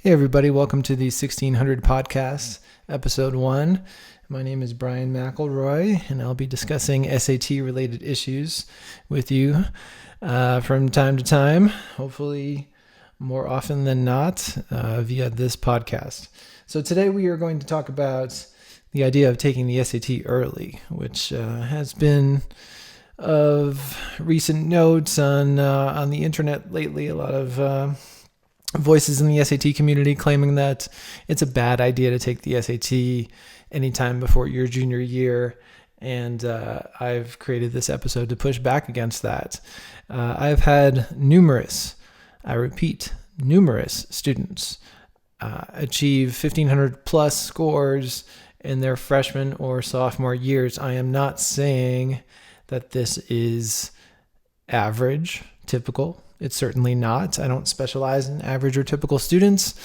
Hey everybody, welcome to the 1600 Podcast, Episode 1. My name is Brian McElroy, and I'll be discussing SAT-related issues with you from time to time, hopefully more often than not, via this podcast. So today we are going to talk about the idea of taking the SAT early, which has been of recent note on the internet lately. A lot of voices in the SAT community claiming that it's a bad idea to take the SAT anytime before your junior year. And I've created this episode to push back against that. I've had numerous students achieve 1,500 plus scores in their freshman or sophomore years. I am not saying that this is average, typical. It's certainly not. I don't specialize in average or typical students,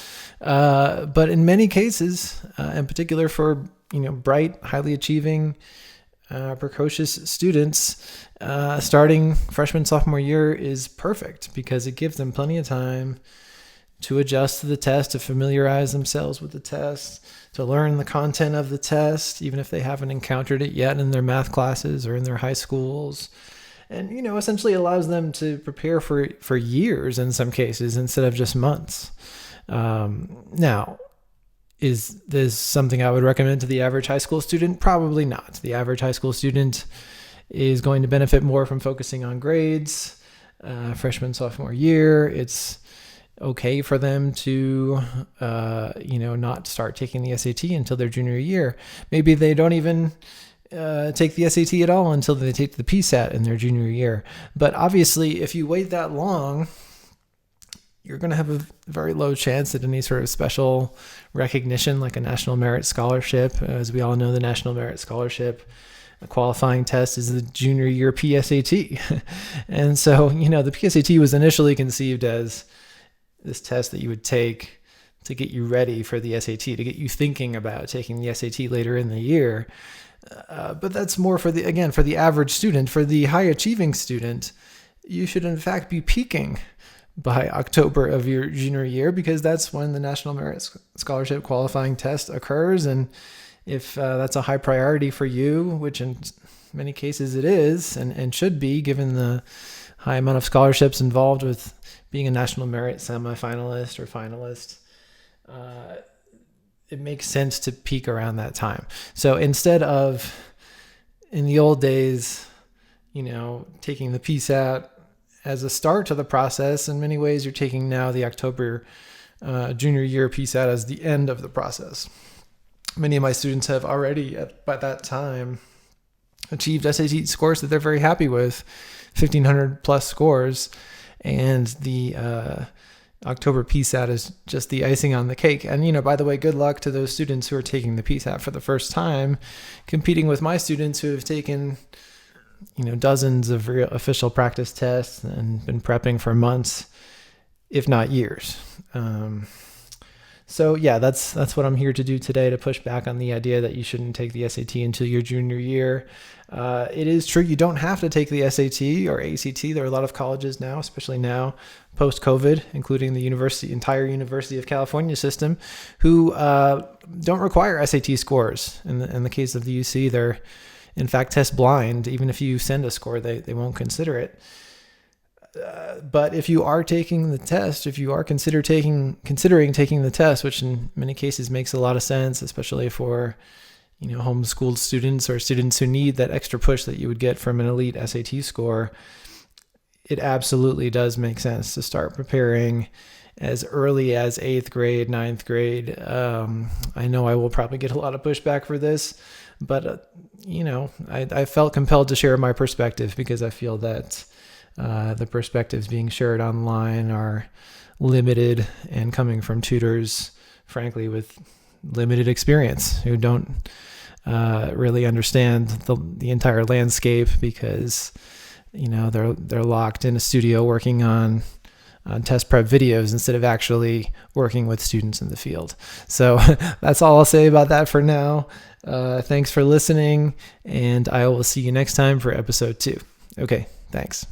but in many cases, in particular for bright, highly achieving, precocious students, starting freshman, sophomore year is perfect because it gives them plenty of time to adjust to the test, to familiarize themselves with the test, to learn the content of the test, even if they haven't encountered it yet in their math classes or in their high schools. And, essentially allows them to prepare for years in some cases instead of just months. Now, is this something I would recommend to the average high school student? Probably not. The average high school student is going to benefit more from focusing on grades. Freshman, sophomore year, it's okay for them to, not start taking the SAT until their junior year. Maybe they don't even take the SAT at all until they take the PSAT in their junior year. But obviously, if you wait that long, you're going to have a very low chance at any sort of special recognition like a National Merit Scholarship. As we all know, the National Merit Scholarship qualifying test is the junior year PSAT. And so, the PSAT was initially conceived as this test that you would take to get you ready for the SAT, to get you thinking about taking the SAT later in the year. But that's more for the average student. For the high achieving student, you should in fact be peaking by October of your junior year, because that's when the National Merit Scholarship qualifying test occurs. And if that's a high priority for you, which in many cases it is and should be, given the high amount of scholarships involved with being a National Merit semifinalist or finalist, it makes sense to peak around that time. So instead of, in the old days, taking the PSAT as a start to the process, in many ways you're taking now the October junior year PSAT as the end of the process. Many of my students have already, by that time, achieved SAT scores that they're very happy with, 1,500 plus scores, and the October PSAT is just the icing on the cake. And, by the way, good luck to those students who are taking the PSAT for the first time, competing with my students who have taken, dozens of real official practice tests and been prepping for months, if not years. So yeah, that's what I'm here to do today, to push back on the idea that you shouldn't take the SAT until your junior year. It is true you don't have to take the SAT or ACT. There are a lot of colleges now, especially now post-COVID, including the entire University of California system, who don't require SAT scores. In the case of the UC, they're in fact test blind. Even if you send a score, they won't consider it. But if you are taking the test, if you are considering taking the test, which in many cases makes a lot of sense, especially for homeschooled students or students who need that extra push that you would get from an elite SAT score, it absolutely does make sense to start preparing as early as 8th grade, 9th grade. I know I will probably get a lot of pushback for this, but I felt compelled to share my perspective because I feel that the perspectives being shared online are limited and coming from tutors, frankly, with limited experience, who don't really understand the entire landscape because they're locked in a studio working on test prep videos instead of actually working with students in the field. So that's all I'll say about that for now. Thanks for listening, and I will see you next time for episode 2. Okay, thanks.